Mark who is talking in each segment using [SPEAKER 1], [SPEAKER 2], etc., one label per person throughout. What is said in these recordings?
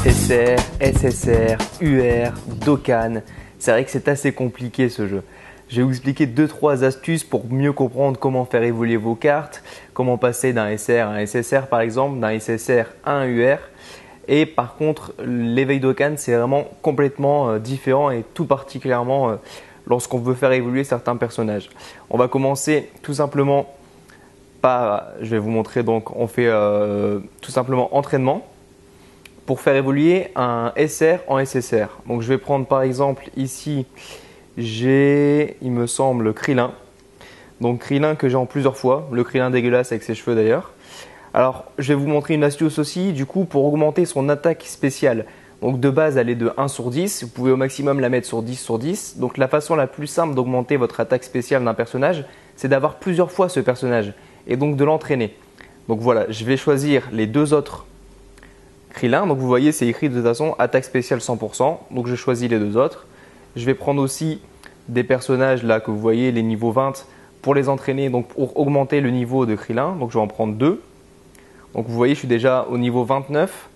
[SPEAKER 1] SR, SSR, UR, Dokkan. C'est vrai que c'est assez compliqué ce jeu. Je vais vous expliquer 2-3 astuces pour mieux comprendre comment faire évoluer vos cartes, comment passer d'un SR à un SSR par exemple, d'un SSR à un UR. Et par contre, l'éveil Dokkan, c'est vraiment complètement différent et tout particulièrement lorsqu'on veut faire évoluer certains personnages. On va commencer tout simplement par, je vais vous montrer, donc on fait tout simplement entraînement pour faire évoluer un SR en SSR. Donc je vais prendre par exemple ici, j'ai, il me semble, Krillin. Donc Krillin que j'ai en plusieurs fois, le Krillin dégueulasse avec ses cheveux d'ailleurs. Alors je vais vous montrer une astuce aussi, du coup pour augmenter son attaque spéciale. Donc de base elle est de 1 sur 10, vous pouvez au maximum la mettre sur 10 sur 10. Donc la façon la plus simple d'augmenter votre attaque spéciale d'un personnage, c'est d'avoir plusieurs fois ce personnage et donc de l'entraîner. Donc voilà, je vais choisir les deux autres Krillin. Donc vous voyez, c'est écrit de toute façon attaque spéciale 100%. Donc je choisis les deux autres. Je vais prendre aussi des personnages là que vous voyez, les niveaux 20, pour les entraîner, donc pour augmenter le niveau de Krillin. Donc je vais en prendre deux. Donc vous voyez, je suis déjà au niveau 29.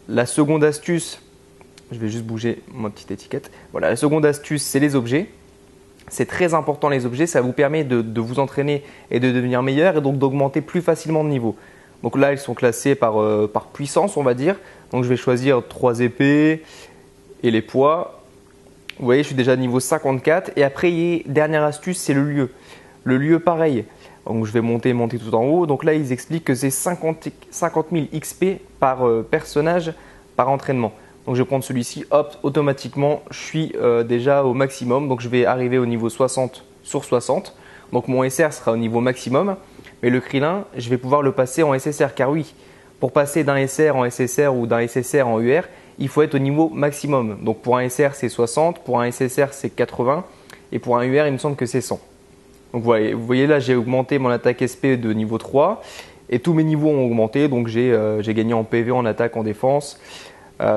[SPEAKER 1] La seconde astuce, je vais juste bouger ma petite étiquette. Voilà, la seconde astuce, c'est les objets. C'est très important les objets, ça vous permet de vous entraîner et de devenir meilleur et donc d'augmenter plus facilement de niveau. Donc là, ils sont classés par puissance, on va dire. Donc je vais choisir 3 épées et les poids. Vous voyez, je suis déjà niveau 54. Et après, dernière astuce, c'est le lieu. Le lieu, pareil. Donc je vais monter tout en haut. Donc là, ils expliquent que c'est 50 000 XP par personnage par entraînement. Donc je vais prendre celui-ci, hop, automatiquement, je suis déjà au maximum. Donc je vais arriver au niveau 60 sur 60. Donc mon SR sera au niveau maximum. Mais le Krillin, je vais pouvoir le passer en SSR. Car oui, pour passer d'un SR en SSR ou d'un SSR en UR, il faut être au niveau maximum. Donc pour un SR, c'est 60. Pour un SSR, c'est 80. Et pour un UR, il me semble que c'est 100. Donc vous voyez là, j'ai augmenté mon attaque SP de niveau 3. Et tous mes niveaux ont augmenté. Donc j'ai gagné en PV, en attaque, en défense.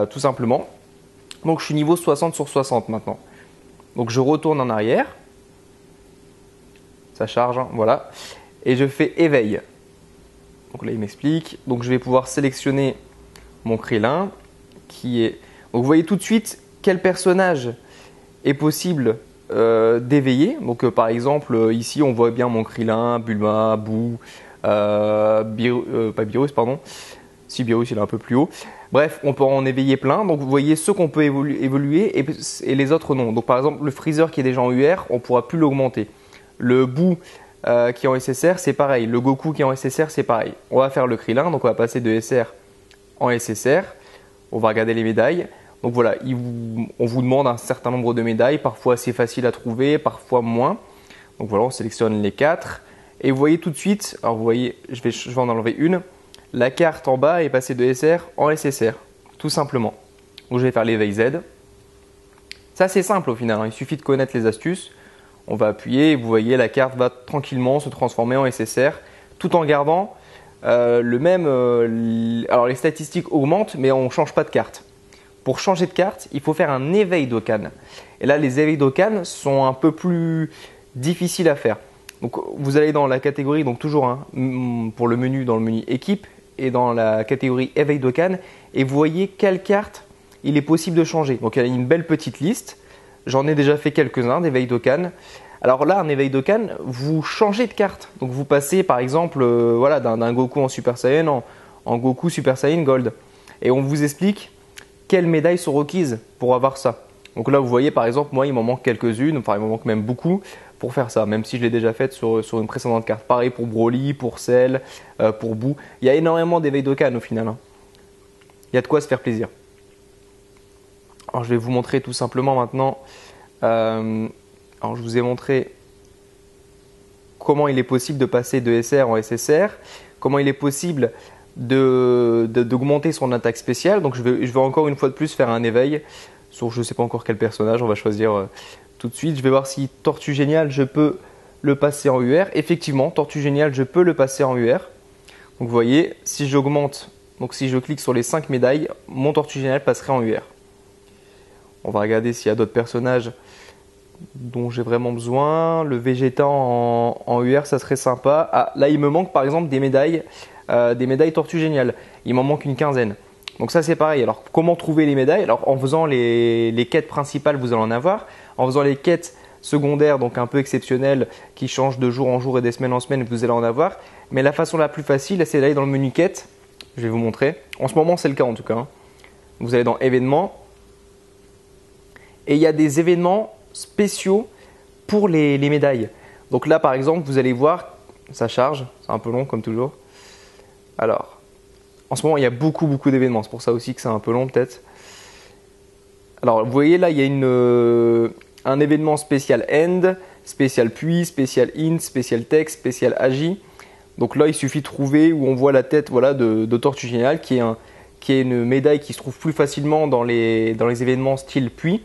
[SPEAKER 1] Tout simplement. Donc je suis niveau 60 sur 60 maintenant. Donc je retourne en arrière. Ça charge, hein, voilà. Et je fais éveil. Donc là il m'explique. Donc je vais pouvoir sélectionner mon Krillin qui est. Donc vous voyez tout de suite quel personnage est possible d'éveiller. Donc par exemple ici on voit bien mon Krillin, Bulma, Boo, pas Beerus pardon. Si Beerus il est un peu plus haut. Bref, on peut en éveiller plein. Donc vous voyez ceux qu'on peut évoluer et les autres non. Donc par exemple le Freezer qui est déjà en UR, on ne pourra plus l'augmenter. Le Boo qui est en SSR, c'est pareil. Le Goku qui est en SSR, c'est pareil. On va faire le Krillin, donc on va passer de SR en SSR. On va regarder les médailles. Donc voilà, on vous demande un certain nombre de médailles. Parfois c'est facile à trouver, parfois moins. Donc voilà, on sélectionne les 4. Et vous voyez tout de suite, alors vous voyez, je vais en enlever une. La carte en bas est passée de SR en SSR, tout simplement. Donc je vais faire l'éveil Z. Ça c'est simple au final, hein. Il suffit de connaître les astuces. On va appuyer et vous voyez la carte va tranquillement se transformer en SSR tout en gardant le même. Alors les statistiques augmentent mais on ne change pas de carte. Pour changer de carte, il faut faire un éveil Dokkan. Et là les éveils Dokkan sont un peu plus difficiles à faire. Donc vous allez dans la catégorie, donc toujours hein, pour le menu, dans le menu équipe et dans la catégorie éveil Dokkan et vous voyez quelle carte il est possible de changer. Donc il y a une belle petite liste. J'en ai déjà fait quelques-uns d'éveil Dokkan. Alors là, un éveil Dokkan, vous changez de carte. Donc vous passez par exemple voilà, d'un Goku en Super Saiyan en Goku Super Saiyan Gold. Et on vous explique quelles médailles sont requises pour avoir ça. Donc là, vous voyez par exemple, moi il m'en manque quelques-unes, enfin il m'en manque même beaucoup pour faire ça, même si je l'ai déjà fait sur une précédente carte. Pareil pour Broly, pour Cell, pour Boo. Il y a énormément d'éveil Dokkan au final, hein. Il y a de quoi se faire plaisir. Alors je vais vous montrer tout simplement maintenant. Alors je vous ai montré comment il est possible de passer de SR en SSR, comment il est possible d'augmenter son attaque spéciale. Donc je vais encore une fois de plus faire un éveil sur je ne sais pas encore quel personnage, on va choisir tout de suite. Je vais voir si Tortue Géniale, je peux le passer en UR. Effectivement, Tortue Géniale, je peux le passer en UR. Donc vous voyez, si j'augmente, donc si je clique sur les 5 médailles, mon Tortue Géniale passerait en UR. On va regarder s'il y a d'autres personnages dont j'ai vraiment besoin. Le Vegeta en UR, ça serait sympa. Ah, là, il me manque par exemple des médailles Tortue Géniale. Il m'en manque une quinzaine. Donc ça, c'est pareil. Alors, comment trouver les médailles? Alors, en faisant les quêtes principales, vous allez en avoir. En faisant les quêtes secondaires, donc un peu exceptionnelles, qui changent de jour en jour et de semaine en semaine, vous allez en avoir. Mais la façon la plus facile, c'est d'aller dans le menu quête. Je vais vous montrer. En ce moment, c'est le cas en tout cas. Vous allez dans événements. Et il y a des événements spéciaux pour les médailles. Donc là, par exemple, vous allez voir, ça charge. C'est un peu long comme toujours. Alors, en ce moment, il y a beaucoup d'événements. C'est pour ça aussi que c'est un peu long peut-être. Alors, vous voyez là, il y a un événement spécial End, spécial Puis, spécial Int, spécial Text, spécial Agi. Donc là, il suffit de trouver où on voit la tête de Tortue Géniale, qui est une médaille qui se trouve plus facilement dans les événements style Puis.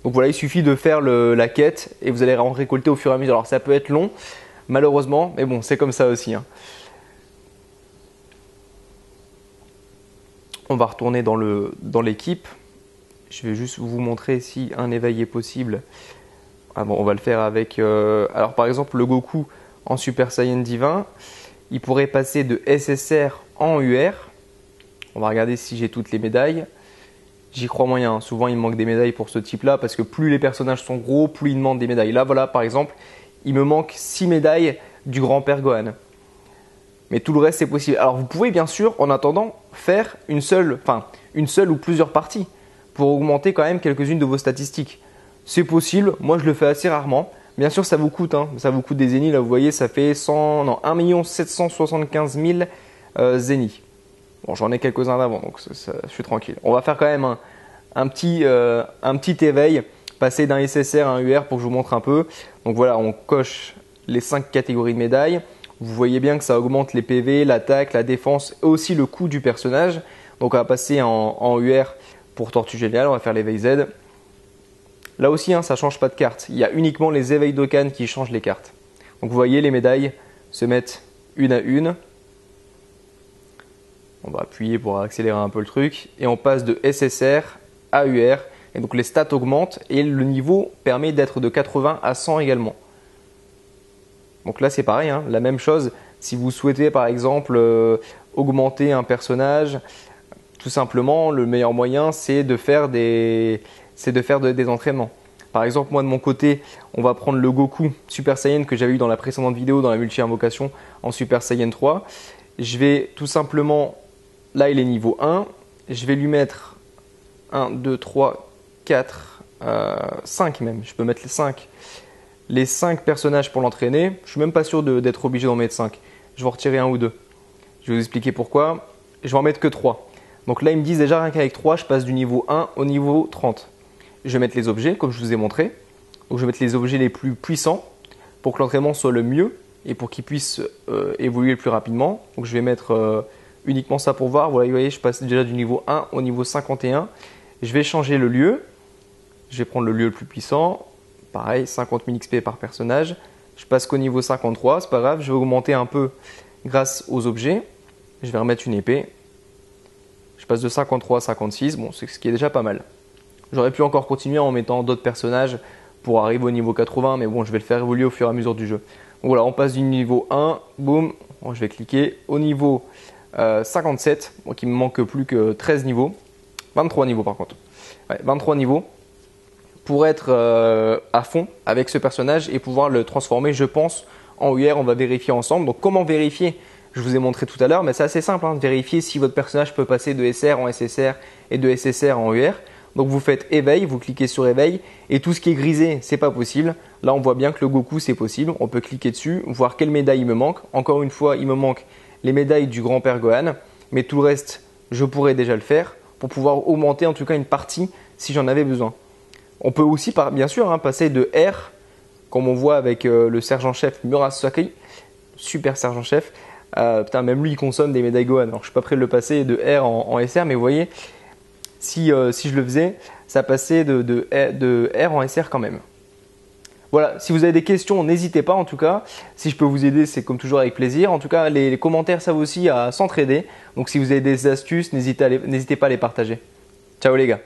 [SPEAKER 1] Donc voilà, il suffit de faire la quête et vous allez en récolter au fur et à mesure. Alors ça peut être long, malheureusement, mais bon, c'est comme ça aussi. On va retourner dans l'équipe. Je vais juste vous montrer si un éveil est possible. Ah bon, on va le faire avec… alors par exemple, le Goku en Super Saiyan Divin, il pourrait passer de SSR en UR. On va regarder si j'ai toutes les médailles. J'y crois moyen. Souvent, il manque des médailles pour ce type-là parce que plus les personnages sont gros, plus ils demandent des médailles. Là, voilà, par exemple, il me manque 6 médailles du grand-père Gohan. Mais tout le reste, c'est possible. Alors, vous pouvez bien sûr, en attendant, faire une seule ou plusieurs parties pour augmenter quand même quelques-unes de vos statistiques. C'est possible. Moi, je le fais assez rarement. Bien sûr, ça vous coûte. Ça vous coûte des zéniths. Là, vous voyez, ça fait 1 775 000 zéniths. Bon, j'en ai quelques-uns d'avant, donc je suis tranquille. On va faire quand même un petit éveil, passer d'un SSR à un UR pour que je vous montre un peu. Donc voilà, on coche les 5 catégories de médailles. Vous voyez bien que ça augmente les PV, l'attaque, la défense et aussi le coût du personnage. Donc on va passer en UR pour Tortue Géniale, on va faire l'éveil Z. Là aussi, ça ne change pas de carte. Il y a uniquement les éveils d'Okan qui changent les cartes. Donc vous voyez, les médailles se mettent une à une. On va appuyer pour accélérer un peu le truc. Et on passe de SSR à UR. Et donc les stats augmentent et le niveau permet d'être de 80 à 100 également. Donc là c'est pareil, la même chose. Si vous souhaitez par exemple augmenter un personnage, tout simplement le meilleur moyen c'est de faire des entraînements. Par exemple moi de mon côté, on va prendre le Goku Super Saiyan que j'avais eu dans la précédente vidéo dans la multi-invocation en Super Saiyan 3. Je vais tout simplement… Là, il est niveau 1. Je vais lui mettre 1, 2, 3, 4, 5 même. Je peux mettre les 5. Les 5 personnages pour l'entraîner. Je ne suis même pas sûr d'être obligé d'en mettre 5. Je vais en retirer 1 ou 2. Je vais vous expliquer pourquoi. Je vais en mettre que 3. Donc là, ils me disent déjà rien qu'avec 3, je passe du niveau 1 au niveau 30. Je vais mettre les objets, comme je vous ai montré. Donc je vais mettre les objets les plus puissants pour que l'entraînement soit le mieux et pour qu'il puisse évoluer le plus rapidement. Donc je vais mettre… uniquement ça pour voir. Voilà, vous voyez, je passe déjà du niveau 1 au niveau 51. Je vais changer le lieu. Je vais prendre le lieu le plus puissant. Pareil, 50 000 XP par personnage. Je passe qu'au niveau 53, c'est pas grave. Je vais augmenter un peu grâce aux objets. Je vais remettre une épée. Je passe de 53 à 56. Bon, c'est ce qui est déjà pas mal. J'aurais pu encore continuer en mettant d'autres personnages pour arriver au niveau 80. Mais bon, je vais le faire évoluer au fur et à mesure du jeu. Donc voilà, on passe du niveau 1. Boum. Bon, je vais cliquer au niveau 57, donc il me manque plus que 13 niveaux, 23 niveaux par contre, 23 niveaux pour être à fond avec ce personnage et pouvoir le transformer, je pense, en UR. On va vérifier ensemble. Donc comment vérifier? Je vous ai montré tout à l'heure, mais c'est assez simple de vérifier si votre personnage peut passer de SR en SSR et de SSR en UR. Donc vous faites éveil, vous cliquez sur éveil et tout ce qui est grisé, c'est pas possible. Là on voit bien que le Goku c'est possible, on peut cliquer dessus, voir quelle médaille il me manque. Encore une fois, il me manque les médailles du grand-père Gohan, mais tout le reste, je pourrais déjà le faire pour pouvoir augmenter en tout cas une partie si j'en avais besoin. On peut aussi, bien sûr, passer de R, comme on voit avec le sergent-chef Murasaki, super sergent-chef. Putain, même lui, il consomme des médailles Gohan. Alors, je suis pas prêt de le passer de R en SR, mais vous voyez, si je le faisais, ça passait de R en SR quand même. Voilà, si vous avez des questions, n'hésitez pas en tout cas. Si je peux vous aider, c'est comme toujours avec plaisir. En tout cas, les commentaires servent aussi à s'entraider. Donc si vous avez des astuces, n'hésitez pas à les partager. Ciao les gars.